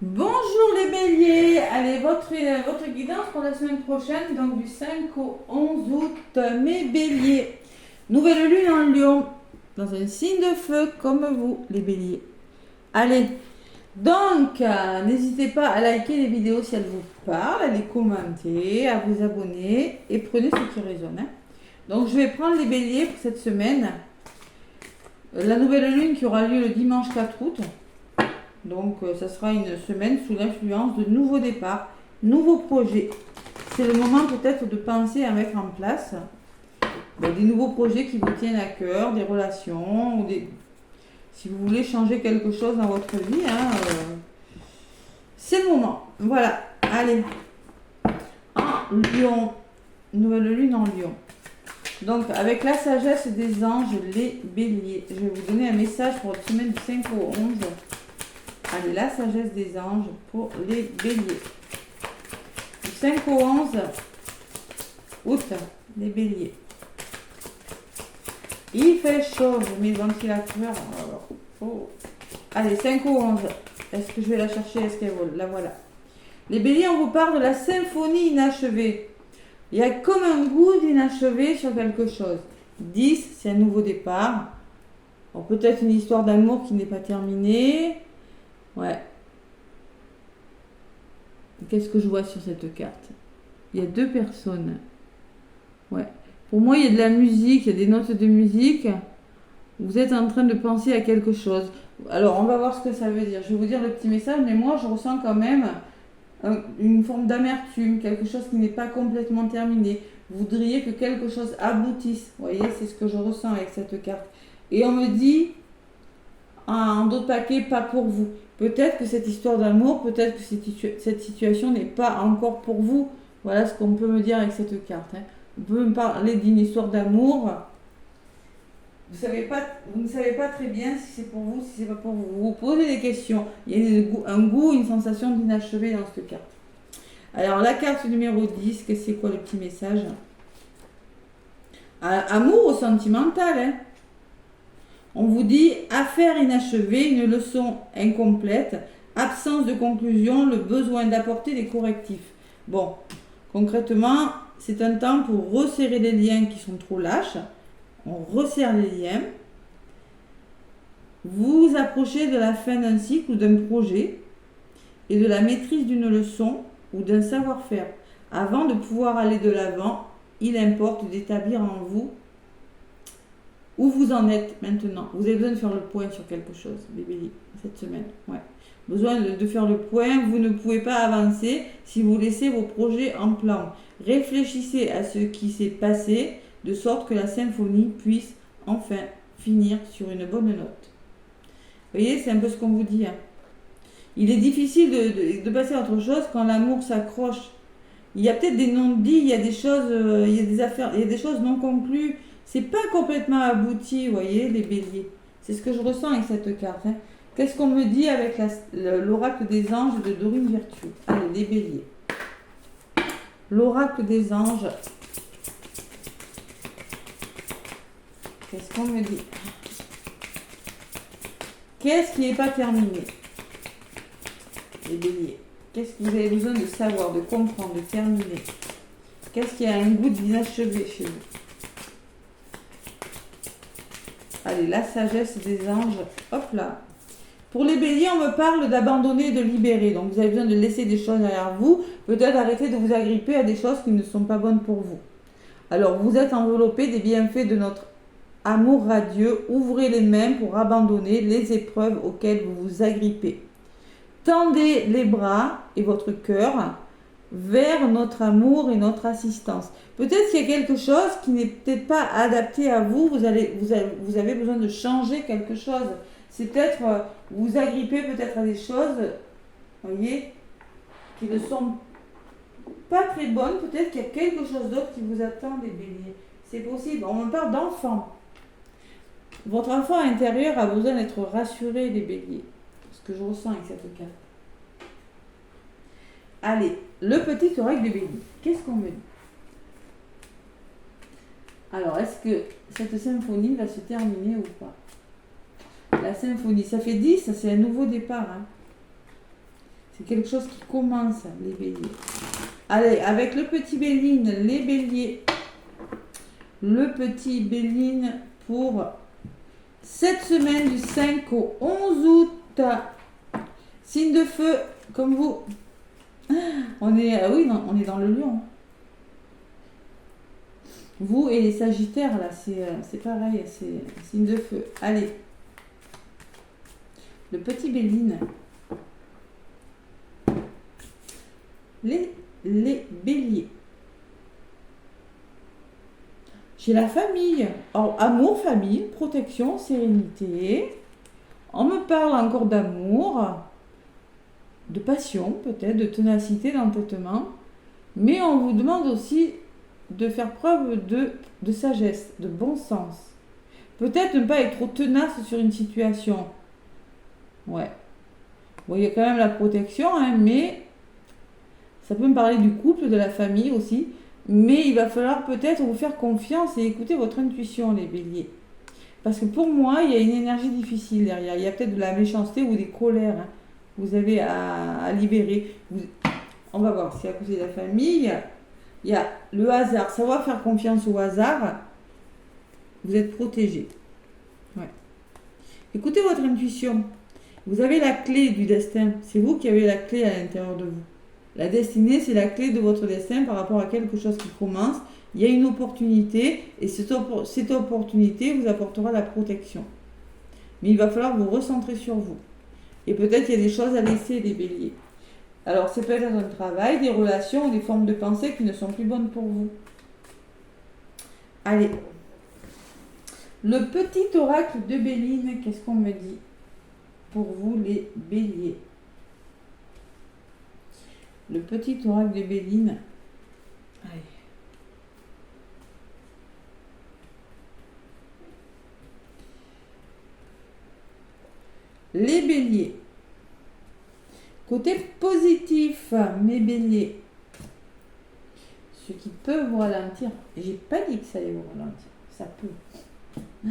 Bonjour les béliers, allez votre guidance pour la semaine prochaine, donc du 5 au 11 août, mes béliers. Nouvelle lune en lion, dans un signe de feu comme vous les béliers. Allez, donc n'hésitez pas à liker les vidéos si elles vous parlent, à les commenter, à vous abonner et prenez ce qui résonne. Donc je vais prendre les béliers pour cette semaine. La nouvelle lune qui aura lieu le dimanche 4 août. Donc, ça sera une semaine sous l'influence de nouveaux départs, nouveaux projets. C'est le moment peut-être de penser à mettre en place des nouveaux projets qui vous tiennent à cœur, des relations, ou si vous voulez changer quelque chose dans votre vie, c'est le moment. Voilà, allez. En Lion, nouvelle lune en Lion. Donc, avec la sagesse des anges, les béliers. Je vais vous donner un message pour la semaine du 5 au 11. Allez, la sagesse des anges pour les béliers. Du 5 au 11 août, les béliers. Il fait chaud, je mets le ventilateur. Oh. Allez, 5 au 11. Est-ce que je vais la chercher? Est-ce qu'elle vole? La voilà. Les béliers, on vous parle de la symphonie inachevée. Il y a comme un goût d'inachevé sur quelque chose. 10, c'est un nouveau départ. Bon, peut-être une histoire d'amour qui n'est pas terminée. Ouais. Qu'est-ce que je vois sur cette carte? Il y a deux personnes. Ouais. Pour moi, il y a de la musique, il y a des notes de musique. Vous êtes en train de penser à quelque chose. Alors, on va voir ce que ça veut dire. Je vais vous dire le petit message, mais moi, je ressens quand même une forme d'amertume, quelque chose qui n'est pas complètement terminé. Vous voudriez que quelque chose aboutisse. Vous voyez, c'est ce que je ressens avec cette carte. Et on me dit, en d'autres paquets, pas pour vous. Peut-être que cette histoire d'amour, peut-être que cette situation n'est pas encore pour vous. Voilà ce qu'on peut me dire avec cette carte. On peut me parler d'une histoire d'amour. Vous ne savez pas très bien si c'est pour vous, si c'est pas pour vous. Vous vous posez des questions. Il y a un goût, une sensation d'inachevé dans cette carte. Alors, la carte numéro 10, c'est quoi le petit message? Amour au sentimental, On vous dit affaire inachevée, une leçon incomplète, absence de conclusion, le besoin d'apporter des correctifs. Bon, concrètement, c'est un temps pour resserrer les liens qui sont trop lâches. On resserre les liens. Vous vous approchez de la fin d'un cycle ou d'un projet et de la maîtrise d'une leçon ou d'un savoir-faire. Avant de pouvoir aller de l'avant, il importe d'établir en vous où vous en êtes maintenant. Vous avez besoin de faire le point sur quelque chose, les béliers, cette semaine. Ouais. Besoin de faire le point. Vous ne pouvez pas avancer si vous laissez vos projets en plan. Réfléchissez à ce qui s'est passé de sorte que la symphonie puisse enfin finir sur une bonne note. Vous voyez, c'est un peu ce qu'on vous dit. Il est difficile de passer à autre chose quand l'amour s'accroche. Il y a peut-être des non-dits, il y a des choses, il y a des affaires, il y a des choses non conclues. C'est pas complètement abouti, vous voyez, les béliers. C'est ce que je ressens avec cette carte. Qu'est-ce qu'on me dit avec l'oracle des anges de Dorine Virtue? Allez, les béliers. L'oracle des anges. Qu'est-ce qu'on me dit? Qu'est-ce qui n'est pas terminé? Les béliers. Qu'est-ce que vous avez besoin de savoir, de comprendre, de terminer? Qu'est-ce qui a un goût d'inachevé chez vous? Allez, la sagesse des anges. Hop là. Pour les béliers, on me parle d'abandonner et de libérer. Donc, vous avez besoin de laisser des choses derrière vous. Peut-être arrêter de vous agripper à des choses qui ne sont pas bonnes pour vous. Alors, vous êtes enveloppé des bienfaits de notre amour radieux. Ouvrez les mains pour abandonner les épreuves auxquelles vous vous agrippez. Tendez les bras et votre cœur vers notre amour et notre assistance. Peut-être qu'il y a quelque chose qui n'est peut-être pas adapté à vous. Vous avez besoin de changer quelque chose. C'est peut-être, vous agrippez peut-être à des choses, voyez, qui ne sont pas très bonnes. Peut-être qu'il y a quelque chose d'autre qui vous attend, les béliers. C'est possible. On me parle d'enfant. Votre enfant intérieur a besoin d'être rassuré, les béliers. Ce que je ressens avec cette carte. Allez, le petit oracle de bélier. Qu'est-ce qu'on me dit? Alors, est-ce que cette symphonie va se terminer ou pas? La symphonie, ça fait 10, ça c'est un nouveau départ. C'est quelque chose qui commence, les béliers. Allez, avec le petit Béline, les béliers. Le petit Béline pour cette semaine du 5 au 11 août. Signe de feu, comme vous. On est, oui, non, on est dans le lion. Vous et les sagittaires, là, c'est pareil, c'est signe de feu. Allez. Le petit Béline. Les béliers. J'ai la famille. Alors, amour, famille, protection, sérénité. On me parle encore d'amour, de passion peut-être, de ténacité, d'entêtement. Mais on vous demande aussi de faire preuve de sagesse, de bon sens. Peut-être ne pas être trop tenace sur une situation. Ouais. Bon, il y a quand même la protection, hein, mais ça peut me parler du couple, de la famille aussi. Mais il va falloir peut-être vous faire confiance et écouter votre intuition, les béliers. Parce que pour moi, il y a une énergie difficile derrière. Il y a peut-être de la méchanceté ou des colères. Hein. Vous avez à libérer. On va voir si à côté de la famille, il y a le hasard. Savoir faire confiance au hasard. Vous êtes protégé. Ouais. Écoutez votre intuition. Vous avez la clé du destin. C'est vous qui avez la clé à l'intérieur de vous. La destinée, c'est la clé de votre destin par rapport à quelque chose qui commence. Il y a une opportunité et cette opportunité vous apportera la protection. Mais il va falloir vous recentrer sur vous. Et peut-être qu'il y a des choses à laisser, les béliers. Alors, c'est peut-être un travail, des relations ou des formes de pensée qui ne sont plus bonnes pour vous. Allez. Le petit oracle de Béline, qu'est-ce qu'on me dit pour vous, les béliers? Le petit oracle de Béline. Allez. Les béliers. Côté positif, mes béliers. Ce qui peut vous ralentir. J'ai pas dit que ça allait vous ralentir. Ça peut.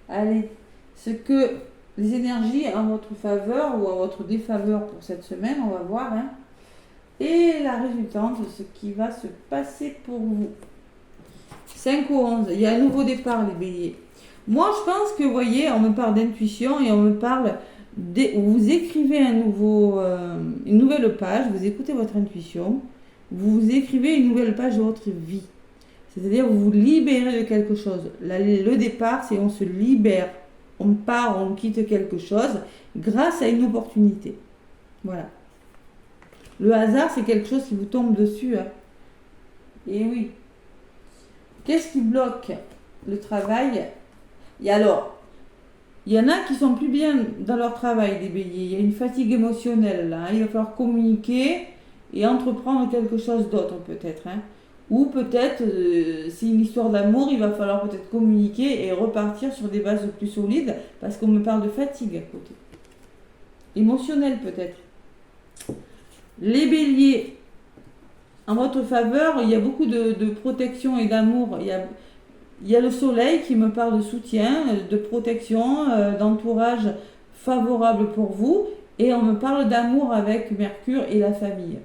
Allez. Ce que les énergies en votre faveur ou en votre défaveur pour cette semaine, on va voir. Hein. Et la résultante de ce qui va se passer pour vous. 5 au 11. Il y a un nouveau départ, les béliers. Moi, je pense que, vous voyez, on me parle d'intuition et on me parle... Vous écrivez une nouvelle page, vous écoutez votre intuition, vous écrivez une nouvelle page de votre vie. C'est-à-dire vous vous libérez de quelque chose. Le départ, c'est on se libère, on part, on quitte quelque chose grâce à une opportunité. Voilà. Le hasard, c'est quelque chose qui vous tombe dessus. Hein. Et oui. Qu'est-ce qui bloque le travail? Et alors, il y en a qui sont plus bien dans leur travail, des béliers. Il y a une fatigue émotionnelle là. Hein. Il va falloir communiquer et entreprendre quelque chose d'autre peut-être. Hein. Ou peut-être, si une histoire d'amour, il va falloir peut-être communiquer et repartir sur des bases plus solides parce qu'on me parle de fatigue à côté. Émotionnelle peut-être. Les béliers, en votre faveur, il y a beaucoup de protection et d'amour. Il y a le soleil qui me parle de soutien, de protection, d'entourage favorable pour vous. Et on me parle d'amour avec Mercure et la famille.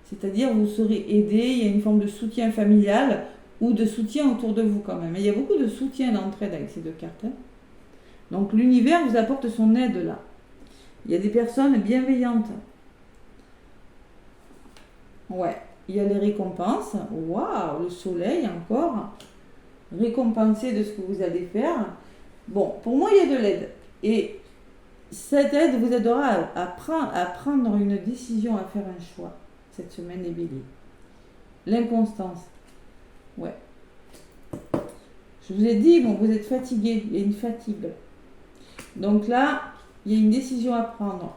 C'est-à-dire vous serez aidé, il y a une forme de soutien familial ou de soutien autour de vous quand même. Il y a beaucoup de soutien d'entraide avec ces deux cartes. Hein. Donc l'univers vous apporte son aide là. Il y a des personnes bienveillantes. Ouais, il y a les récompenses. Waouh, le soleil encore. Récompensé de ce que vous allez faire. Bon, pour moi, il y a de l'aide. Et cette aide vous aidera à prendre une décision, à faire un choix cette semaine, les béliers. L'inconstance. Ouais. Je vous ai dit, bon, vous êtes fatigué. Il y a une fatigue. Donc là, il y a une décision à prendre.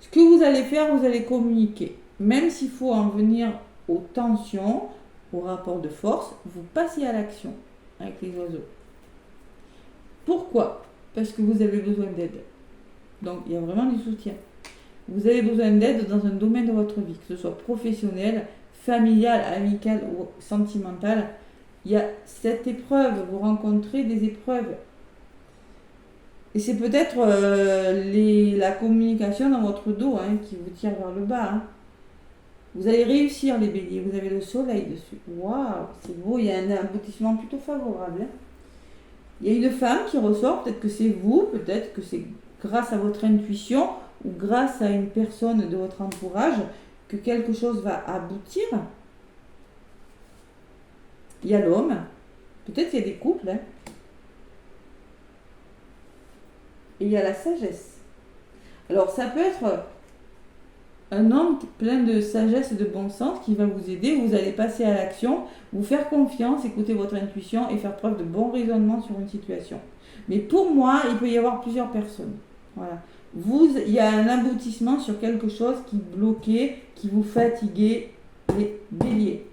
Ce que vous allez faire, vous allez communiquer. Même s'il faut en venir aux tensions, au rapport de force, vous passez à l'action avec les oiseaux. Pourquoi? Parce que vous avez besoin d'aide. Donc, il y a vraiment du soutien. Vous avez besoin d'aide dans un domaine de votre vie, que ce soit professionnel, familial, amical ou sentimental. Il y a cette épreuve, vous rencontrez des épreuves. Et c'est peut-être la communication dans votre dos hein, qui vous tire vers le bas. Hein. Vous allez réussir les béliers, vous avez le soleil dessus. Waouh, c'est beau, il y a un aboutissement plutôt favorable. Hein. Il y a une femme qui ressort, peut-être que c'est vous, peut-être que c'est grâce à votre intuition ou grâce à une personne de votre entourage que quelque chose va aboutir. Il y a l'homme, peut-être qu'il y a des couples. Hein. Et il y a la sagesse. Alors ça peut être un homme plein de sagesse et de bon sens qui va vous aider, vous allez passer à l'action, vous faire confiance, écouter votre intuition et faire preuve de bon raisonnement sur une situation. Mais pour moi, il peut y avoir plusieurs personnes. Voilà. Il y a un aboutissement sur quelque chose qui bloquait, qui vous fatiguait, les béliers.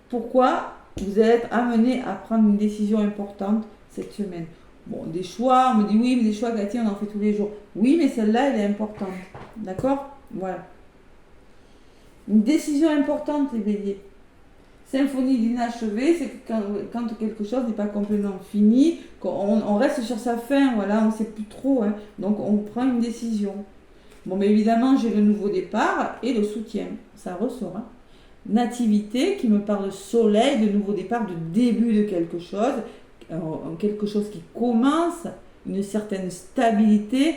Pourquoi vous allez être amené à prendre une décision importante cette semaine? Bon, des choix, on me dit oui, mais des choix, Cathy, on en fait tous les jours. Oui, mais celle-là, elle est importante. D'accord? Voilà. Une décision importante, les béliers. Symphonie d'inachevé, c'est que quand quelque chose n'est pas complètement fini, on reste sur sa fin, voilà, on ne sait plus trop. Hein, donc, on prend une décision. Bon, mais évidemment, j'ai le nouveau départ et le soutien. Ça ressort. Hein. Nativité, qui me parle de soleil, de nouveau départ, de début de quelque chose qui commence, une certaine stabilité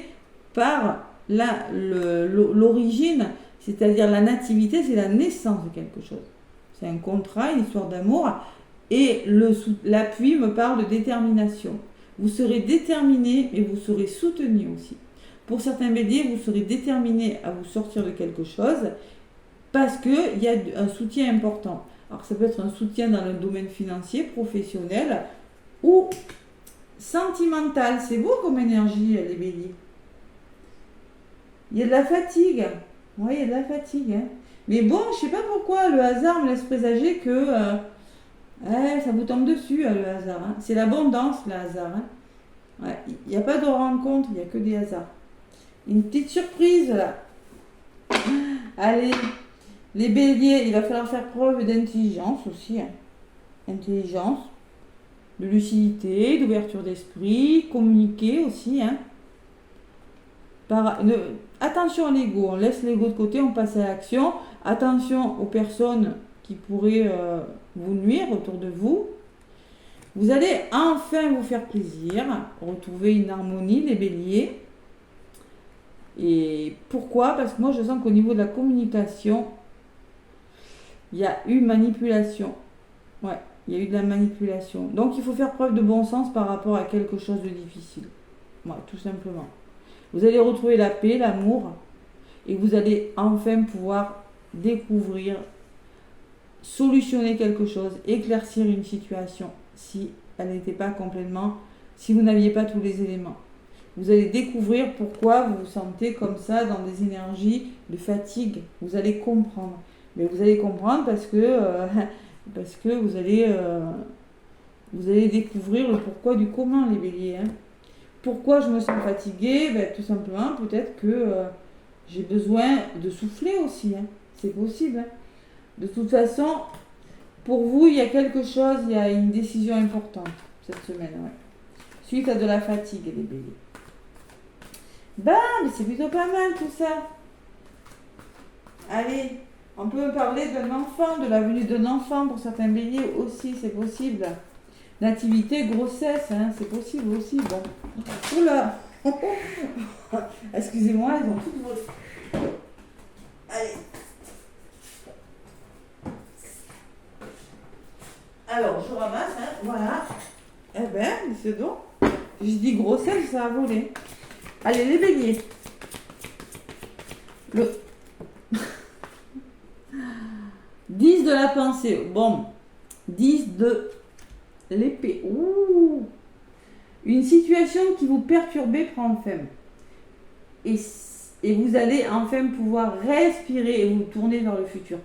par l'origine, c'est-à-dire la nativité, c'est la naissance de quelque chose. C'est un contrat, une histoire d'amour, et l'appui me parle de détermination. Vous serez déterminé et vous serez soutenu aussi. Pour certains béliers, vous serez déterminé à vous sortir de quelque chose parce qu'il y a un soutien important. Alors ça peut être un soutien dans le domaine financier, professionnel ou sentimental. C'est beau comme énergie, les béliers. Il y a de la fatigue. Oui, il y a de la fatigue. Hein. Mais bon, je ne sais pas pourquoi le hasard me laisse présager que ça vous tombe dessus, le hasard. Hein. C'est l'abondance, le hasard. Hein. Ouais, il n'y a pas de rencontre, il n'y a que des hasards. Une petite surprise, là. Allez, les béliers, il va falloir faire preuve d'intelligence aussi. Hein. Intelligence, de lucidité, d'ouverture d'esprit, communiquer aussi. Hein. Attention à l'ego, on laisse l'ego de côté, on passe à l'action. Attention aux personnes qui pourraient vous nuire autour de vous. Vous allez enfin vous faire plaisir, retrouver une harmonie, les béliers. Et pourquoi? Parce que moi je sens qu'au niveau de la communication, il y a eu manipulation. Ouais, il y a eu de la manipulation. Donc il faut faire preuve de bon sens par rapport à quelque chose de difficile. Ouais, tout simplement. Vous allez retrouver la paix, l'amour, et vous allez enfin pouvoir découvrir, solutionner quelque chose, éclaircir une situation si elle n'était pas complètement, si vous n'aviez pas tous les éléments. Vous allez découvrir pourquoi vous vous sentez comme ça dans des énergies de fatigue. Vous allez comprendre. Mais vous allez comprendre parce que vous allez découvrir le pourquoi du comment, les béliers. Hein. Pourquoi je me sens fatiguée? Tout simplement, peut-être que j'ai besoin de souffler aussi. Hein. C'est possible. Hein. De toute façon, pour vous, il y a quelque chose, il y a une décision importante cette semaine. Ouais. Suite à de la fatigue, les béliers. Mais c'est plutôt pas mal tout ça. Allez, on peut parler d'un enfant, de la venue d'un enfant pour certains béliers aussi, c'est possible. Nativité, grossesse, hein, c'est possible aussi. Bon. Oula. Excusez-moi, ils ont toutes vos... Allez. Alors, je ramasse, hein, voilà. Eh ben, c'est donc. Je dis grossesse, ça a volé. Allez, les béliers. Le 10 de la pensée. Bon, 10 de l'épée. Ouh. Une situation qui vous perturbait prend fin. Et vous allez enfin pouvoir respirer et vous tourner vers le futur.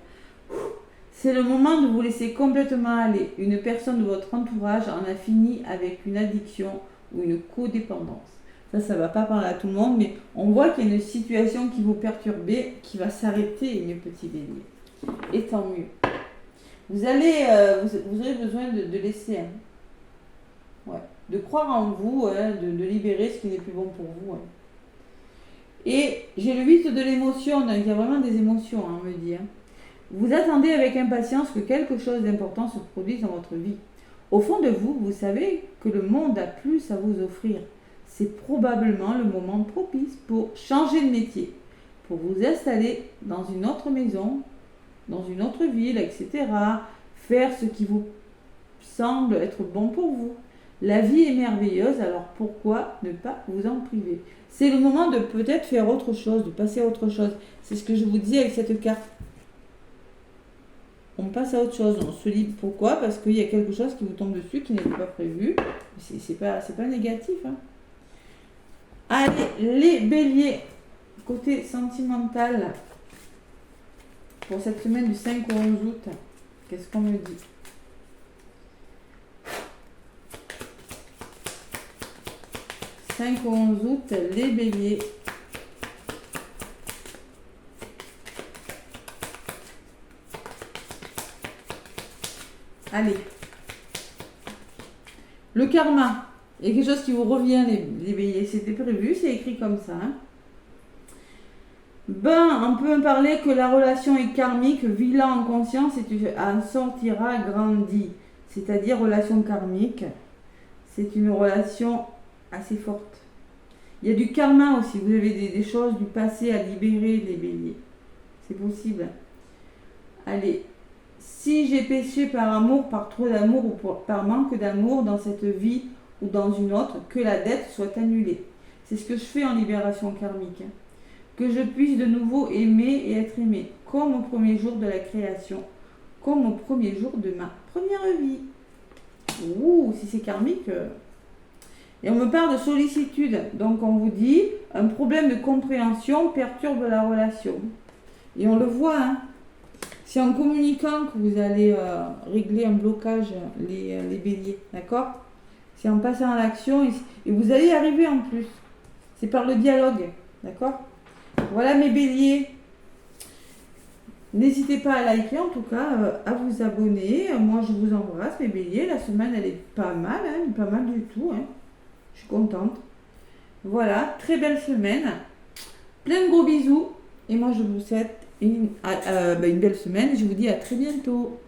C'est le moment de vous laisser complètement aller. Une personne de votre entourage en a fini avec une addiction ou une codépendance. Ça va pas parler à tout le monde, mais on voit qu'il y a une situation qui vous perturbait, qui va s'arrêter, mes petits béliers. Et tant mieux. Vous aurez besoin de laisser. Hein. Ouais. de croire en vous, hein, de libérer ce qui n'est plus bon pour vous. Hein. Et j'ai le 8 de l'émotion, donc il y a vraiment des émotions, hein, on me dit. Hein. Vous attendez avec impatience que quelque chose d'important se produise dans votre vie. Au fond de vous, vous savez que le monde a plus à vous offrir. C'est probablement le moment propice pour changer de métier, pour vous installer dans une autre maison, dans une autre ville, etc. Faire ce qui vous semble être bon pour vous. La vie est merveilleuse, alors pourquoi ne pas vous en priver? C'est le moment de peut-être faire autre chose, de passer à autre chose. C'est ce que je vous dis avec cette carte. On passe à autre chose, on se livre. Pourquoi? Parce qu'il y a quelque chose qui vous tombe dessus, qui n'était pas prévu. C'est pas négatif. Hein. Allez, les béliers, côté sentimental, pour cette semaine du 5 au 11 août, qu'est-ce qu'on me dit? « 5 au 11 août, les béliers. Allez. Le karma. Il y a quelque chose qui vous revient, les béliers. C'était prévu, c'est écrit comme ça. Hein. Ben, on peut me parler que la relation est karmique, vis-la en conscience et tu en sortiras grandi. C'est-à-dire relation karmique. C'est une relation assez forte. Il y a du karma aussi. Vous avez des choses du passé à libérer, les béliers. C'est possible. Allez. Si j'ai péché par amour, par trop d'amour ou par manque d'amour dans cette vie ou dans une autre, que la dette soit annulée. C'est ce que je fais en libération karmique. Hein. Que je puisse de nouveau aimer et être aimé, comme au premier jour de la création, comme au premier jour de ma première vie. Ouh, si c'est karmique. Et on me parle de sollicitude. Donc on vous dit, un problème de compréhension perturbe la relation. Et on le voit, hein. C'est en communiquant que vous allez régler un blocage, les béliers, d'accord? C'est en passant à l'action et vous allez y arriver en plus. C'est par le dialogue, d'accord? Voilà mes béliers. N'hésitez pas à liker, en tout cas, à vous abonner. Moi, je vous embrasse, mes béliers. La semaine, elle est pas mal, hein, pas mal du tout. Hein. Je suis contente. Voilà, très belle semaine. Plein de gros bisous. Et moi, je vous souhaite une belle semaine. Je vous dis à très bientôt.